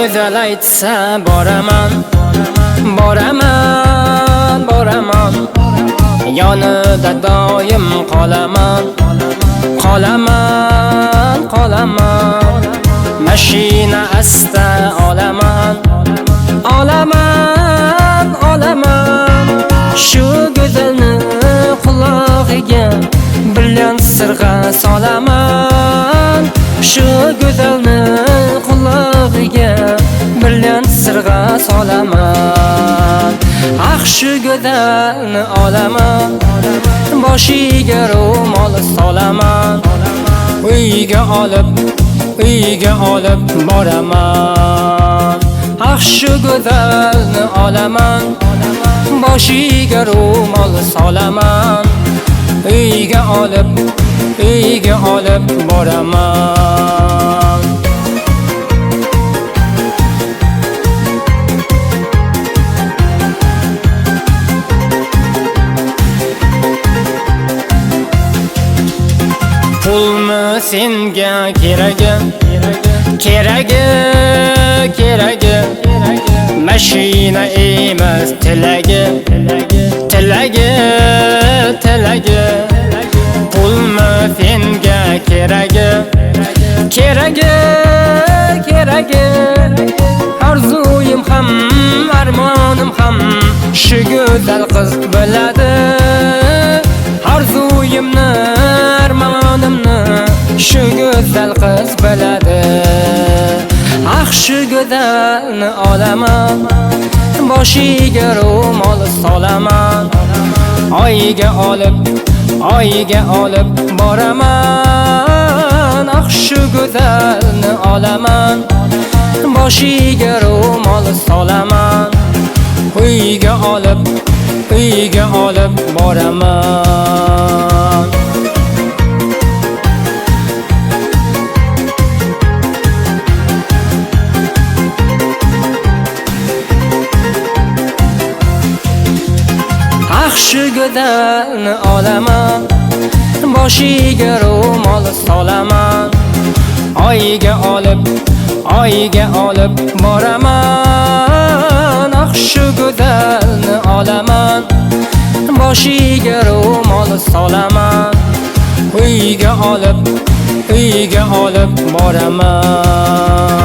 go'zal aytsa boraman, boraman, boraman. Yonida doim qolaman, qolaman, qolaman. Mashina asta olaman, olaman, olaman. Shu go'zalni qulog'iga brilliant sirg'a solaman. Shu go'zalni qulog'iga brilliant sirg'a solaman. Ah, shu go'zalni olaman, boshiga ro'mol solaman. Uyga olib boraman. Ah, shu go'zalni olaman, boshiga ro'mol solaman. Uyga olib boraman. Pulmi senga keragi, keragi, keragi. Mashina emas tilagi, tilagi, tilagi. Pulmi senga keragi, keragi, keragi. Arzuyim ham, armonim ham shu go'zal qiz biladi. Arzuyimni, armonimni shu go'zal qiz biladi. Ah, shu go'zalni olaman, boshiga ro'mol solaman. Oyga olib boraman. Ah, shu go'zalni olaman, boshiga ro'mol solaman. Uyga olib boraman. Ah, shu go'zalni olaman, boshiga ro'mol solaman. Oyga olib boraman. Ah, shu go'zalni olaman, boshiga ro'mol solaman. Uyga olib boraman.